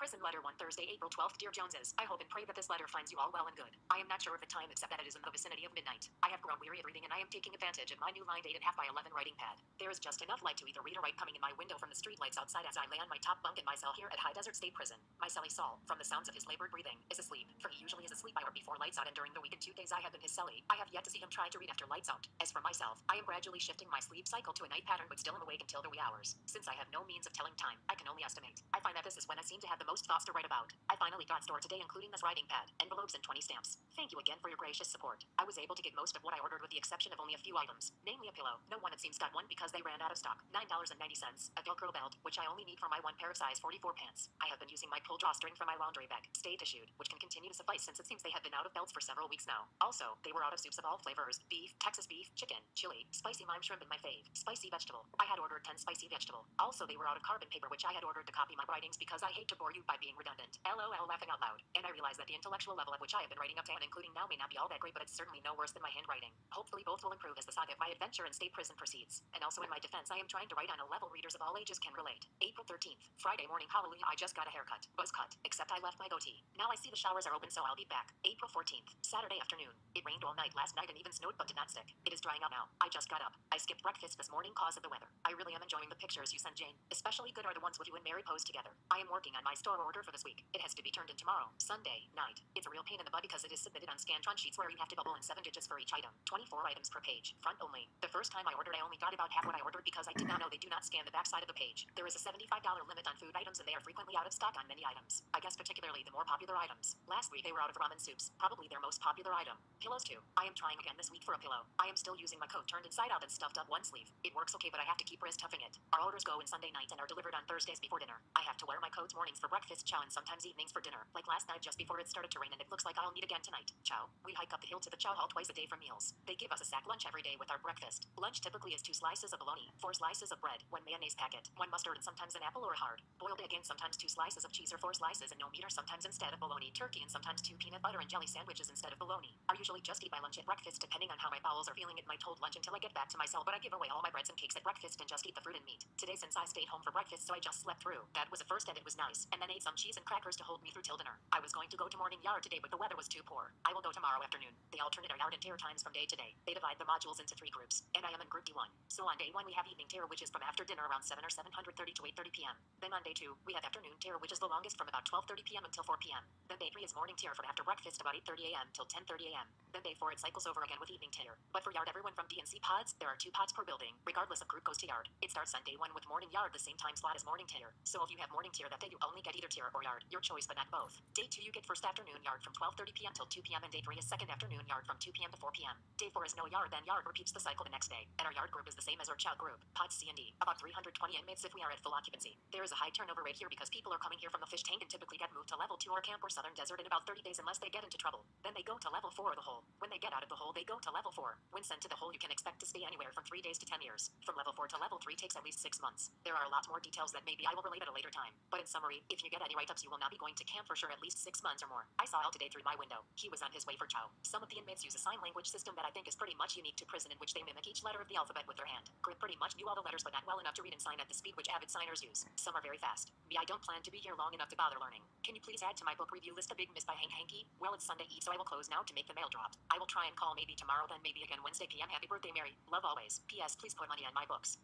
Prison Letter 1 Thursday, April 12th. Dear Joneses, I hope and pray that this letter finds you all well and good. I am not sure of the time except that it is in the vicinity of midnight. I have grown weary of reading and I am taking advantage of my new lined 8.5 by 11 writing pad. There is just enough light to either read or write coming in my window from the street lights outside as I lay on my top bunk in my cell here at High Desert State Prison. My cellie Saul, from the sounds of his labored breathing, is asleep, for he usually is asleep by or before lights out, and during the week and 2 days I have been his cellie. I have yet to see him try to read after lights out. As for myself, I am gradually shifting my sleep cycle to a night pattern but still am awake until the wee hours. Since I have no means of telling time, I can only estimate. I find that this is when I seem to have the most thoughts to write about. I finally got store today, including this writing pad, envelopes, and 20 stamps. Thank you again for your gracious support. I was able to get most of what I ordered with the exception of only a few items, namely a pillow. No one it seems got one because they ran out of stock. $9.90, a Velcro belt, which I only need for my one pair of size 44 pants. I have been using my pull drawstring from my laundry bag, state issued, which can continue to suffice since it seems they have been out of belts for several weeks now. Also, they were out of soups of all flavors: beef, Texas beef, chicken, chili, spicy lime shrimp, and my fave, spicy vegetable. I had ordered 10 spicy vegetable. Also, they were out of carbon paper, which I had ordered to copy my writings because I hate to bore you by being redundant. LOL, laughing out loud. And I realize that the intellectual level at which I have been writing up to and including now may not be all that great, but it's certainly no worse than my handwriting. Hopefully both will improve as the saga of my adventure in state prison proceeds. And also, in my defense, I am trying to write on a level readers of all ages can relate. April 13th, Friday morning, hallelujah, I just got a haircut. Buzz cut, except I left my goatee. Now I see the showers are open, so I'll be back. April 14th, Saturday afternoon. It rained all night last night and even snowed but did not stick. It is drying out now. I just got up. I skipped breakfast this morning cause of the weather. I really am enjoying the pictures you sent, Jane. Especially good are the ones with you and Mary posed together. I am working on my store order for this week. It has to be turned in tomorrow, Sunday night. It's a real pain in the butt because it is submitted on Scantron sheets where you have to bubble in 7 digits for each item. 24 items per page, front only. The first time I ordered, I only got about half what I ordered because I did not know they do not scan the back side of the page. There is a $75 limit on food items and they are frequently out of stock on many items. I guess particularly the more popular items. Last week they were out of ramen soups, probably their most popular item. Pillows too. I am trying again this week for a pillow. I am still using my coat turned inside out and stuffed up one sleeve. It works okay, but I have to keep wrist tuffing it. Our orders go in Sunday night and are delivered on Thursdays before dinner. I have to wear my coats mornings for breakfast, chow, and sometimes evenings for dinner. Like last night just before it started to rain, and it looks like I'll need again tonight. Chow. We hike up the hill to the chow hall twice a day for meals. They give us a sack lunch every day with our breakfast. Lunch typically is 2 slices of bologna, 4 slices of bread, 1 mayonnaise packet, 1 mustard, and sometimes an apple or a hard boiled egg, and sometimes 2 slices of cheese or 4 slices and no meat, or sometimes instead of bologna, turkey, and sometimes 2 peanut butter and jelly sandwiches instead of bologna. I usually just eat my lunch at breakfast depending on how my bowels are feeling. It might hold lunch until I get back to my cell, but I give away all my breads and cakes at breakfast and just eat the fruit and meat. Today, since I stayed home for breakfast, so I just slept through. That was a first and it was nice, and then ate some cheese and crackers to hold me through till dinner. I was going to go to morning yard today, but the weather was too poor. I will go tomorrow afternoon. They alternate our yard and tear times from day to day. They divide the modules into 3 groups, and I am in group D1. So on day 1 we have evening tear, which is from after dinner around 7 or 7:30 to 8:30 p.m. Then on day 2 we have afternoon tear, which is the longest from about 12:30 p.m. until 4 p.m. Then day 3 is morning tear from after breakfast about 8:30 a.m. till 10:30 a.m. Then day 4 it cycles over again with evening tear. But for yard, everyone from D and C pods, there are 2 pods per building, regardless of group goes to yard. It starts on day 1 with morning yard, the same time slot as morning tear. So if you have morning tear that day, you only get either tear or yard, your choice, but not both. Day 2 you get first afternoon yard from 12:30 p.m. till 2 p.m. and day 3 is second afternoon yard from 2 p.m. to 4 p.m. Day 4 is no yard, then yard repeats the cycle the next day. And our yard group is the same as our chow group, pods C and D, about 320 inmates if we are at full occupancy. There is a high turnover rate here because people are coming here from the fish tank and typically get moved to level 2 or camp or southern desert in about 30 days unless they get into trouble. Then they go to level 4 or the hole. When they get out of the hole, they go to level 4. When sent to the hole, you can expect to stay anywhere from 3 days to 10 years. From level 4 to level 3 takes at least 6 months. There are a lot more details that maybe I will relate at a later time. But in summary, if you get any write-ups, you will not be going to camp for sure at least 6 months or more. I saw Al today through my window. He was on his way for chow. Some of the inmates use a sign language system that I think is pretty much unique to prison, in which they mimic each letter of the alphabet with their hand. Grip pretty much knew all the letters but not well enough to read and sign at the speed which avid signers use. Some are very fast. Me, I don't plan to be here long enough to bother learning. Can you please add to my book review list A Big Miss by Hank Hanky? Well, it's Sunday Eve, so I will close now to make the mail drop. I will try and call maybe tomorrow, then maybe again Wednesday PM. Happy birthday, Mary. Love always. P.S. Please put money on my books.